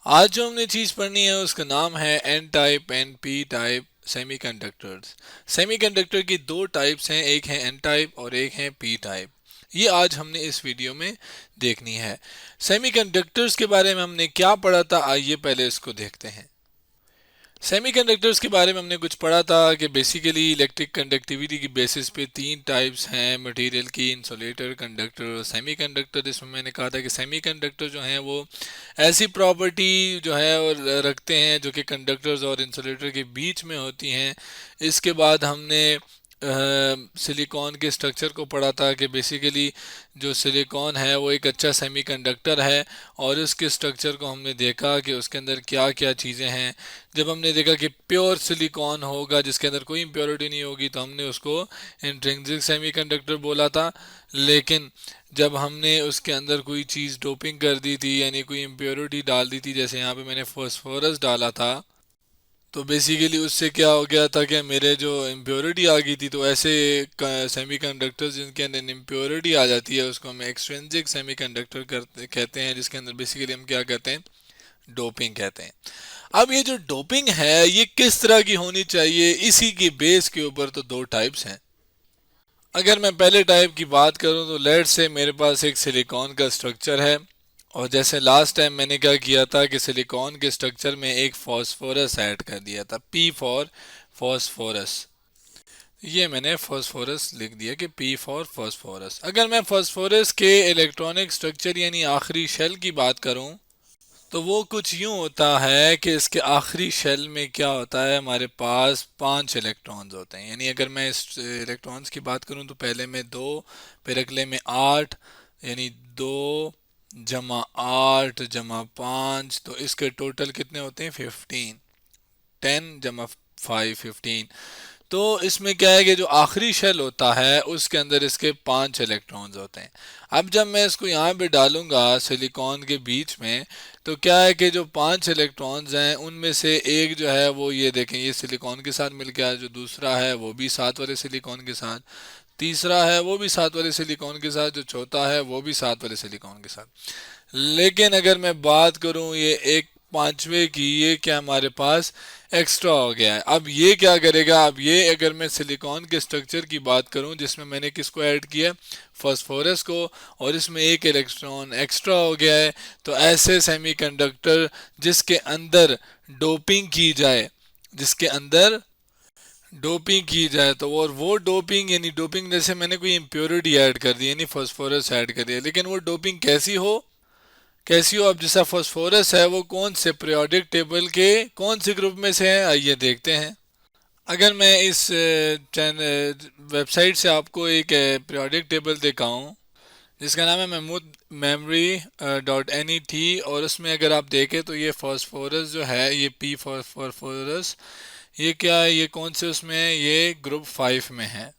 आज जो हमने चीज़ पढ़नी है उसका नाम है N type and P type semiconductors. Semiconductor की दो टाइप्स हैं, एक है एन टाइप और एक है पी टाइप। ये आज हमने इस वीडियो में देखनी है। सेमीकंडक्टर्स के बारे में हमने क्या पढ़ा था, आइए पहले इसको देखते हैं। सेमीकंडक्टर्स के बारे में हमने कुछ पढ़ा था कि बेसिकली इलेक्ट्रिक कंडक्टिविटी की बेसिस पे तीन टाइप्स हैं मटेरियल की, इंसुलेटर, कंडक्टर और सेमीकंडक्टर। इसमें मैंने कहा था कि सेमीकंडक्टर जो हैं वो ऐसी प्रॉपर्टी जो है और रखते हैं जो कि कंडक्टर्स और इंसुलेटर के बीच में होती हैं। इसके बाद हमने सिलिकॉन के स्ट्रक्चर को पढ़ा था कि बेसिकली जो सिलिकॉन है वो एक अच्छा सेमीकंडक्टर है, और उसके स्ट्रक्चर को हमने देखा कि उसके अंदर क्या क्या चीज़ें हैं। जब हमने देखा कि प्योर सिलिकॉन होगा जिसके अंदर कोई इम्प्योरिटी नहीं होगी तो हमने उसको इंट्रिंसिक सेमीकंडक्टर बोला था। लेकिन जब हमने उसके अंदर कोई चीज़ डोपिंग कर दी थी यानी कोई इम्प्योरिटी डाल दी थी, जैसे यहाँ पे मैंने फॉस्फोरस डाला था, तो बेसिकली उससे क्या हो गया था कि मेरे जो इम्प्योरिटी आ गई थी। तो ऐसे सेमीकंडक्टर्स जिनके अंदर इम्प्योरिटी आ जाती है उसको हम एक्सट्रिंसिक सेमीकंडक्टर कहते हैं, जिसके अंदर बेसिकली हम क्या कहते हैं, डोपिंग कहते हैं। अब ये जो डोपिंग है ये किस तरह की होनी चाहिए, इसी की बेस के ऊपर तो दो टाइप्स हैं। अगर मैं पहले टाइप की बात करूं तो लेट से मेरे पास एक सिलिकॉन का स्ट्रक्चर है, और जैसे लास्ट टाइम मैंने क्या किया था कि सिलिकॉन के स्ट्रक्चर में एक फास्फोरस ऐड कर दिया था, पी फॉर फास्फोरस। ये मैंने फास्फोरस लिख दिया कि पी फॉर फास्फोरस। अगर मैं फास्फोरस के इलेक्ट्रॉनिक स्ट्रक्चर यानी आखिरी शेल की बात करूं तो वो कुछ यूं होता है कि इसके आखिरी शेल में क्या होता है, हमारे पास 5 इलेक्ट्रॉन्स होते हैं। यानी अगर मैं इस इलेक्ट्रॉन्स की बात करूं तो पहले में 2, फिर अगले में 8, यानी 2 जमा 8 जमा 5, तो इसके टोटल कितने होते हैं, 15। 10 जमा 5, 15। तो इसमें क्या है कि जो आखिरी शेल होता है उसके अंदर इसके 5 इलेक्ट्रॉन्स होते हैं। अब जब मैं इसको यहाँ पे डालूंगा सिलिकॉन के बीच में, तो क्या है कि जो 5 इलेक्ट्रॉन्स हैं उनमें से एक जो है वो ये देखें, ये सिलिकॉन के साथ मिल गया, जो दूसरा है वो भी साथ वाले सिलिकॉन के साथ, तीसरा है वो भी साथ वाले सिलिकॉन के साथ, जो चौथा है वो भी साथ वाले सिलिकॉन के साथ। लेकिन अगर मैं बात करूं ये एक पांचवे की, ये क्या हमारे पास एक्स्ट्रा हो गया है। अब ये क्या करेगा, अब ये अगर मैं सिलिकॉन के स्ट्रक्चर की बात करूं जिसमें मैंने किसको ऐड किया, फास्फोरस को, और इसमें एक इलेक्ट्रॉन एक्स्ट्रा हो गया है, तो ऐसे सेमीकंडक्टर जिसके अंदर डोपिंग की जाए, जिसके अंदर डोपिंग की जाए तो, और वो डोपिंग यानी डोपिंग जैसे मैंने कोई इम्प्योरिटी ऐड कर दी यानी फास्फोरस ऐड कर दिया, लेकिन वो डोपिंग कैसी हो। अब जैसा फास्फोरस है वो कौन से पीरियोडिक टेबल के कौन से ग्रुप में से है, आइए देखते हैं। अगर मैं इस वेबसाइट से आपको एक पीरियोडिक टेबल दिखाऊं जिसका नाम है महमूद मेमरी .net, और उसमें अगर आप देखें तो ये फास्फोरस जो है, ये पी फास्फोरस, ये क्या है, ये कौन से उसमें है, ये ग्रुप 5 में है।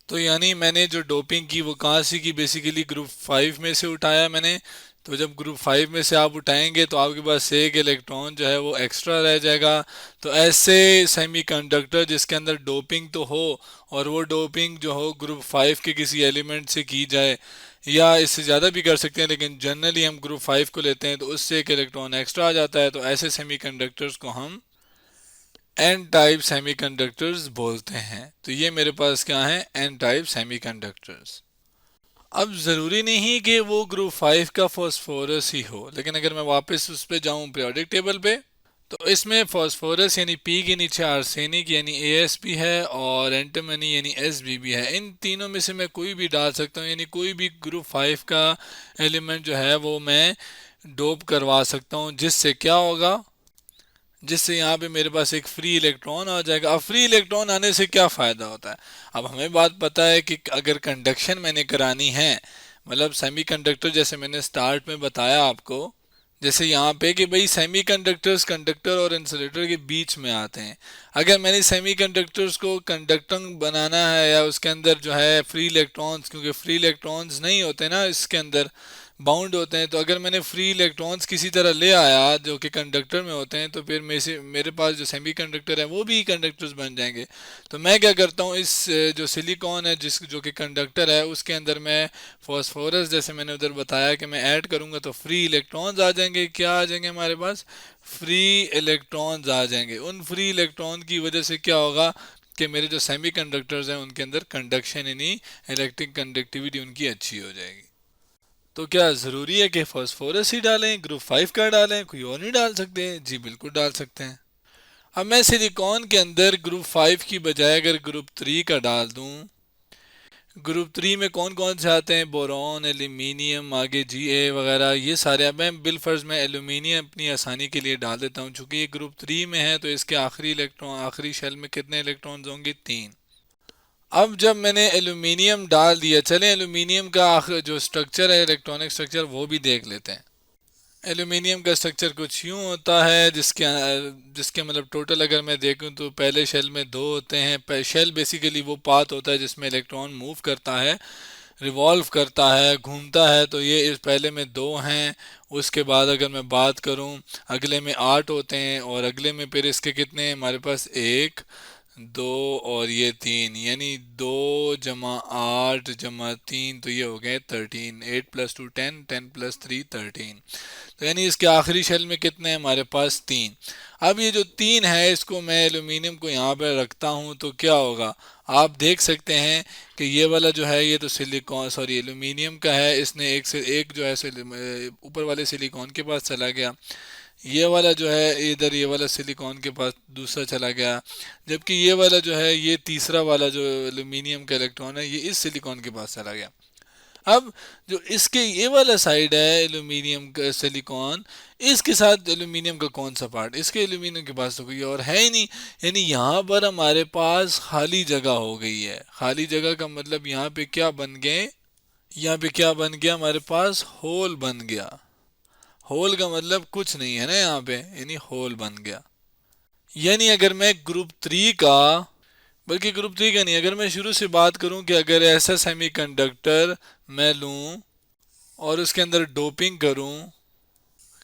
तो यानी मैंने जो डोपिंग की वो कहाँ से की, बेसिकली ग्रुप 5 में से उठाया मैंने। तो जब ग्रुप 5 में से आप उठाएंगे तो आपके पास एक इलेक्ट्रॉन जो है वो एक्स्ट्रा रह जाएगा। तो ऐसे सेमीकंडक्टर जिसके अंदर डोपिंग तो हो, और वो डोपिंग जो हो ग्रुप 5 के किसी एलिमेंट से की जाए, या इससे ज़्यादा भी कर सकते हैं, लेकिन जनरली हम ग्रुप 5 को लेते हैं तो उससे एक इलेक्ट्रॉन एक्स्ट्रा आ जाता है। तो ऐसे सेमीकंडक्टर्स को हम एन टाइप सेमीकंडक्टर्स बोलते हैं। तो ये मेरे पास क्या है, एन टाइप सेमीकंडक्टर्स। अब ज़रूरी नहीं कि वो ग्रुप 5 का फास्फोरस ही हो, लेकिन अगर मैं वापस उस पर जाऊं पीरियोडिक टेबल पे, तो इसमें फास्फोरस यानी पी के नीचे आर्सेनिक यानी AsP है, और एंटीमनी यानी Sb भी है। इन तीनों में से मैं कोई भी डाल सकता हूँ, यानी कोई भी ग्रुप 5 का एलिमेंट जो है वो मैं डोप करवा सकता हूँ, जिससे क्या होगा, जिससे यहाँ पे मेरे पास एक फ्री इलेक्ट्रॉन आ जाएगा। अब फ्री इलेक्ट्रॉन आने से क्या फ़ायदा होता है, अब हमें बात पता है कि अगर कंडक्शन मैंने करानी है, मतलब सेमीकंडक्टर जैसे मैंने स्टार्ट में बताया आपको, जैसे यहाँ पे कि भाई सेमीकंडक्टर्स कंडक्टर और इंसुलेटर के बीच में आते हैं। अगर मैंने सेमीकंडक्टर्स को कंडक्टिंग बनाना है, या उसके अंदर जो है फ्री इलेक्ट्रॉन्स, क्योंकि फ्री इलेक्ट्रॉन्स नहीं होते ना इसके अंदर, बाउंड होते हैं, तो अगर मैंने फ्री इलेक्ट्रॉन्स किसी तरह ले आया जो कि कंडक्टर में होते हैं, तो फिर मेरे पास जो सेमी कंडक्टर है वो भी कंडक्टर्स बन जाएंगे। तो मैं क्या करता हूँ, इस जो सिलिकॉन है जिस जो कि कंडक्टर है उसके अंदर मैं फॉस्फोरस, जैसे मैंने उधर बताया कि मैं ऐड करूँगा तो फ्री इलेक्ट्रॉन्स आ जाएंगे। क्या आ जाएंगे हमारे पास? फ्री इलेक्ट्रॉन्स आ जाएंगे। उन फ्री इलेक्ट्रॉन की वजह से क्या होगा कि मेरे जो सेमी कंडक्टर्स हैं उनके अंदर कंडक्शन यानी इलेक्ट्रिक कंडक्टिविटी उनकी अच्छी हो जाएगी। तो क्या ज़रूरी है कि फॉस्फोरस ही डालें, ग्रुप 5 का डालें, कोई और नहीं डाल सकते? जी बिल्कुल डाल सकते हैं। अब मैं सिलिकॉन के अंदर ग्रुप 5 की बजाय अगर ग्रुप 3 का डाल दूं, ग्रुप 3 में कौन कौन से आते हैं? बोरॉन, एल्यूमिनियम, आगे जी वगैरह, ये सारे। अब मैं बिलफर्ज में एल्यूमिनियम अपनी आसानी के लिए डाल देता हूँ, चूंकि ये ग्रुप 3 में है तो इसके आखिरी इलेक्ट्रॉन, आखिरी शेल में कितने इलेक्ट्रॉन्स होंगे? 3। अब जब मैंने एल्यूमिनियम डाल दिया, चलें एल्यूमिनियम का जो स्ट्रक्चर है, इलेक्ट्रॉनिक स्ट्रक्चर, वो भी देख लेते हैं। एल्यूमिनियम का स्ट्रक्चर कुछ यूं होता है जिसके जिसके मतलब टोटल अगर मैं देखूं तो पहले शेल में दो होते हैं। शेल बेसिकली वो पाथ होता है जिसमें इलेक्ट्रॉन मूव करता है, रिवॉल्व करता है, घूमता है। तो ये इस पहले में दो हैं। उसके बाद अगर मैं बात करूं, अगले में 8 होते हैं, और अगले में फिर इसके कितने हैं हमारे पास? 1, 2 और ये 3, यानी 2 + 8 + 3, तो ये हो गए 13। 8 + 2 10, 10 + 3 13। तो यानी इसके आखिरी शेल में कितने हैं हमारे पास? 3। अब ये जो 3 है इसको मैं एल्यूमिनियम को यहाँ पर रखता हूँ तो क्या होगा? आप देख सकते हैं कि ये वाला जो है ये तो सिलिकॉन, सॉरी एल्यूमिनियम का है, इसने एक से एक जो है ऊपर वाले सिलिकॉन के पास चला गया। ये वाला जो है इधर ये वाला सिलिकॉन के पास दूसरा चला गया, जबकि ये वाला जो है ये तीसरा वाला जो एल्यूमिनियम का इलेक्ट्रॉन है ये इस सिलिकॉन के पास चला गया। अब जो इसके ये वाला साइड है एल्यूमिनियम का सिलिकॉन, इसके साथ एल्यूमिनियम का कौन सा पार्ट? इसके एल्यूमिनियम के पास तो कोई और है ही नहीं। यानी यहाँ पर हमारे पास खाली जगह हो गई है। खाली जगह का मतलब यहाँ पे क्या बन गए? यहाँ पे क्या बन गया हमारे पास? होल बन गया। होल का मतलब कुछ नहीं है ना यहाँ पे, यानी होल बन गया। यानी अगर मैं ग्रुप 3 का, बल्कि ग्रुप 3 का नहीं, अगर मैं शुरू से बात करूं कि अगर ऐसा सेमीकंडक्टर मैं लूं और उसके अंदर डोपिंग करूं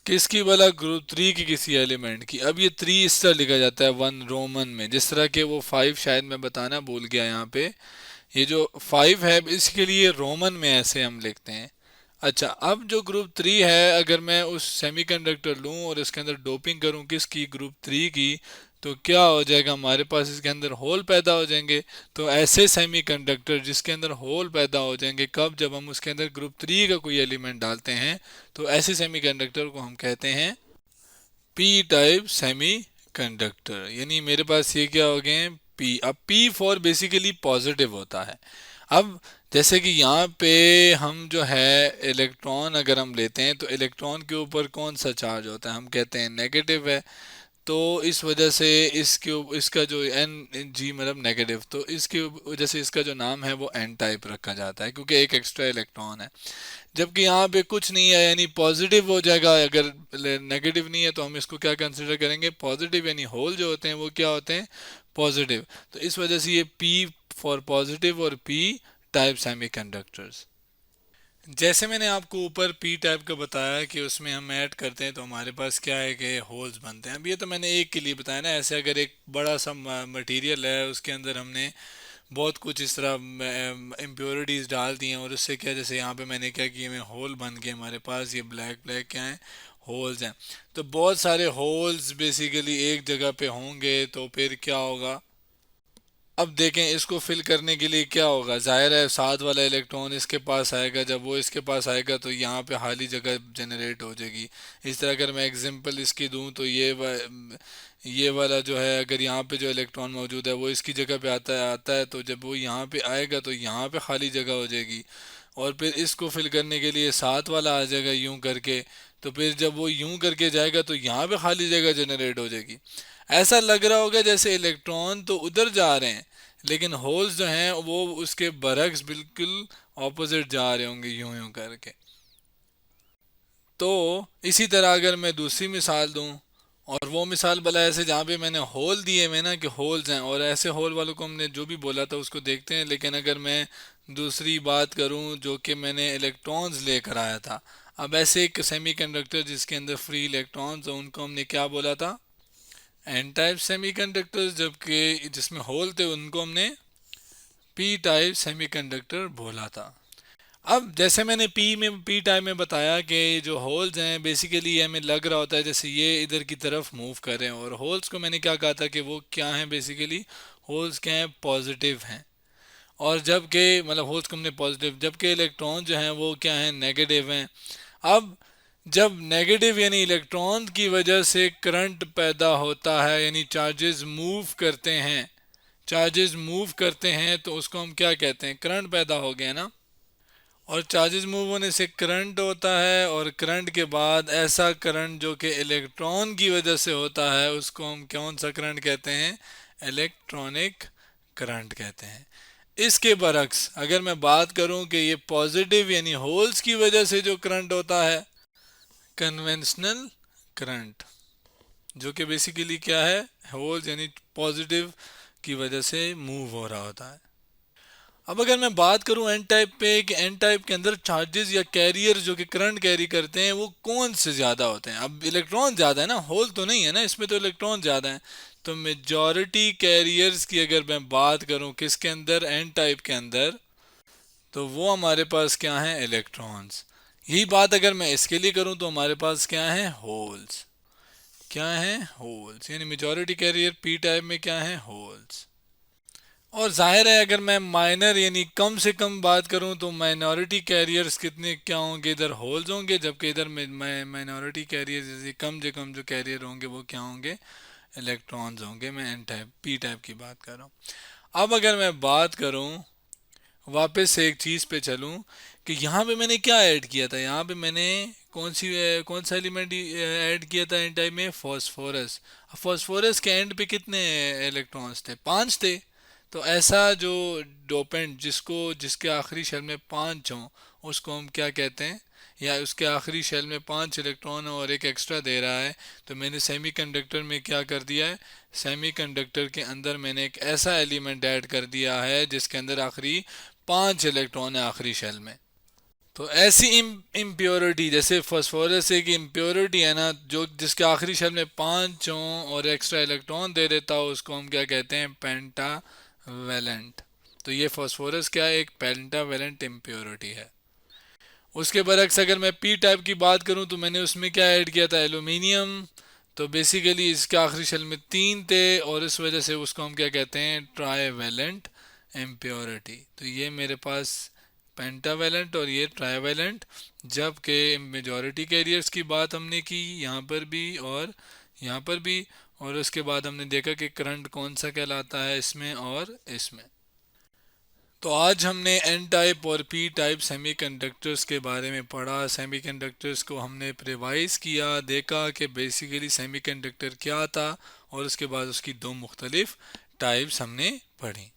किसकी वाला? ग्रुप 3 की किसी एलिमेंट की। अब ये 3 इस तरह लिखा जाता है 1 रोमन में, जिस तरह के वो 5 शायद मैं बताना भूल गया यहाँ पे। ये जो 5 है इसके लिए रोमन में ऐसे हम लिखते हैं। अच्छा, अब जो ग्रुप 3 है अगर मैं उस सेमीकंडक्टर लूं और इसके अंदर डोपिंग करूं किसकी? ग्रुप 3 की, तो क्या हो जाएगा हमारे पास? इसके अंदर होल पैदा हो जाएंगे। तो ऐसे सेमीकंडक्टर जिसके अंदर होल पैदा हो जाएंगे कब? जब हम उसके अंदर ग्रुप 3 का कोई एलिमेंट डालते हैं। तो ऐसे सेमीकंडक्टर को हम कहते हैं पी टाइप सेमी कंडक्टर। यानी मेरे पास ये क्या हो गए? पी। अब पी फॉर बेसिकली पॉजिटिव होता है। अब जैसे कि यहाँ पे हम जो है इलेक्ट्रॉन अगर हम लेते हैं तो इलेक्ट्रॉन के ऊपर कौन सा चार्ज होता है? हम कहते हैं नेगेटिव है। तो इस वजह से इसका जो एन जी मतलब नेगेटिव, तो इसकी वजह से इसका जो नाम है वो एन टाइप रखा जाता है, क्योंकि एक एक्स्ट्रा इलेक्ट्रॉन है। जबकि यहाँ पे कुछ नहीं है, यानी पॉजिटिव हो जाएगा। अगर नेगेटिव नहीं है तो हम इसको क्या कंसिडर करेंगे? पॉजिटिव। यानी होल जो होते हैं वो क्या होते हैं? पॉजिटिव। तो इस वजह से ये पी फॉर पॉजिटिव और पी टाइप सेमीकंडक्टर्स। जैसे मैंने आपको ऊपर पी टाइप का बताया कि उसमें हम ऐड करते हैं तो हमारे पास क्या है कि होल्स बनते हैं। अब ये तो मैंने एक के लिए बताया ना। ऐसे अगर एक बड़ा सा मटेरियल है उसके अंदर हमने बहुत कुछ इस तरह इम्प्योरिटीज़ डाल दी हैं, और उससे क्या, जैसे यहाँ पे मैंने क्या किया, में होल बन गए हमारे पास। ये ब्लैक ब्लैक क्या है? होल्स हैं। तो बहुत सारे होल्स बेसिकली एक जगह पे होंगे तो फिर क्या होगा? अब देखें इसको फिल करने के लिए क्या होगा? जाहिर है साथ वाला इलेक्ट्रॉन इसके पास आएगा, जब वो इसके पास आएगा तो यहाँ पे खाली जगह जनरेट हो जाएगी। इस तरह अगर मैं एग्जांपल इसकी दूं तो ये वाला जो है, अगर यहाँ पे जो इलेक्ट्रॉन मौजूद है वो इसकी जगह पे आता है तो जब वो यहाँ पे आएगा तो यहाँ पे खाली जगह हो जाएगी। और फिर इसको फिल करने के लिए साथ वाला आ जाएगा यूं करके। तो फिर जब वो यूं करके जाएगा तो यहाँ पे खाली जगह जनरेट हो जाएगी। ऐसा लग रहा होगा जैसे इलेक्ट्रॉन तो उधर जा रहे हैं, लेकिन होल्स जो हैं वो उसके बरक्स बिल्कुल ऑपोजिट जा रहे होंगे यूं यूं करके। तो इसी तरह अगर मैं दूसरी मिसाल दूं और वो मिसाल भला ऐसे जहाँ पे मैंने होल दिए हुए ना कि होल्स हैं, और ऐसे होल वालों को हमने जो भी बोला था उसको देखते हैं। लेकिन अगर मैं दूसरी बात करूँ जो कि मैंने इलेक्ट्रॉन्स लेकर आया था, अब ऐसे एक सेमीकंडक्टर जिसके अंदर फ्री इलेक्ट्रॉन्स हैं उनको हमने क्या बोला था, एन टाइप सेमीकंडक्टर्स, जबकि जिसमें होल थे उनको हमने पी टाइप सेमीकंडक्टर बोला था। अब जैसे मैंने पी टाइप में बताया कि जो होल्स हैं बेसिकली ये हमें लग रहा होता है जैसे ये इधर की तरफ मूव कर रहे हैं, और होल्स को मैंने क्या कहा था कि वो क्या हैं, बेसिकली होल्स क्या हैं, पॉजिटिव हैं। और जबकि मतलब होल्स को हमने पॉजिटिव, जबकि इलेक्ट्रॉन जो हैं वो क्या हैं, नेगेटिव हैं। अब जब नेगेटिव यानी इलेक्ट्रॉन की वजह से करंट पैदा होता है, यानी चार्जेस मूव करते हैं, चार्जेस मूव करते हैं तो उसको हम क्या कहते हैं, करंट पैदा हो गया ना। और चार्जेस मूव होने से करंट होता है, और करंट के बाद ऐसा करंट जो कि इलेक्ट्रॉन की वजह से होता है उसको हम कौन सा करंट कहते हैं, इलेक्ट्रॉनिक करंट कहते हैं। इसके बरक्स अगर मैं बात करूं कि ये पॉजिटिव यानी होल्स की वजह से जो करंट होता है, कन्वेंशनल करंट, जो कि बेसिकली क्या है, होल्स यानी पॉजिटिव की वजह से मूव हो रहा होता है। अब अगर मैं बात करूं एन टाइप पे कि एन टाइप के अंदर चार्जेस या कैरियर जो कि करंट कैरी करते हैं वो कौन से ज़्यादा होते हैं। अब इलेक्ट्रॉन ज़्यादा है ना, होल तो नहीं है ना, इसमें तो इलेक्ट्रॉन ज़्यादा है। तो मेजॉरिटी कैरियर्स की अगर मैं बात करूं किसके अंदर, एन टाइप के अंदर, तो वो हमारे पास क्या है, इलेक्ट्रॉन्स। यही बात अगर मैं इसके लिए करूं तो हमारे पास क्या है, होल्स। क्या है, होल्स, यानी मेजॉरिटी कैरियर पी टाइप में क्या है, होल्स। और जाहिर है अगर मैं माइनर यानी कम से कम बात करूं तो माइनॉरिटी कैरियर्स कितने क्या होंगे, इधर होल्स होंगे, जबकि इधर माइनॉरिटी कैरियर जैसे कम से कम जो कैरियर होंगे वो क्या होंगे, इलेक्ट्रॉन्स होंगे। मैं एन टाइप पी टाइप की बात कर रहा हूँ। अब अगर मैं बात करूं, वापस से एक चीज़ पे चलूं कि यहाँ पे मैंने क्या ऐड किया था, यहाँ पे मैंने कौन सा एलिमेंट ऐड किया था एन टाइप में, फॉस्फोरस। फॉस्फोरस के एंड पे कितने इलेक्ट्रॉन्स थे, 5 थे। तो ऐसा जो डोपेंट जिसके आखिरी शेल में 5 हों उसको हम क्या कहते हैं, या उसके आखिरी शेल में 5 इलेक्ट्रॉन और एक एक्स्ट्रा दे रहा है, तो मैंने सेमीकंडक्टर में क्या कर दिया है, सेमीकंडक्टर के अंदर मैंने एक ऐसा एलिमेंट ऐड कर दिया है जिसके अंदर आखिरी 5 इलेक्ट्रॉन है आखिरी शेल में। तो ऐसी इम्प्योरिटी, जैसे फास्फोरस एक इम्प्योरिटी है ना जो जिसके आखिरी शेल में 5 हों और एक्स्ट्रा इलेक्ट्रॉन दे देता हो, उसको हम क्या कहते हैं, पेंटावेलेंट। तो ये फास्फोरस क्या है, एक पेंटावेलेंट इम्प्योरिटी है। उसके बरक्स अगर मैं पी टाइप की बात करूं तो मैंने उसमें क्या ऐड किया था, एल्यूमिनियम। तो बेसिकली इसके आखिरी शेल में 3 थे और इस वजह से उसको हम क्या कहते हैं, ट्राईवेलेंट इम्प्योरिटी। तो ये मेरे पास पेंटावेलेंट और ये ट्राईवेलेंट, जबकि मेजॉरिटी कैरियर्स की बात हमने की यहाँ पर भी और यहाँ पर भी। और उसके बाद हमने देखा कि करंट कौन सा कहलाता है इसमें और इसमें। तो आज हमने एन टाइप और पी टाइप सेमीकंडक्टर्स के बारे में पढ़ा। सेमीकंडक्टर्स को हमने रिवाइज किया, देखा कि बेसिकली सेमीकंडक्टर क्या था, और उसके बाद उसकी दो मुख्तलिफ टाइप्स हमने पढ़ी।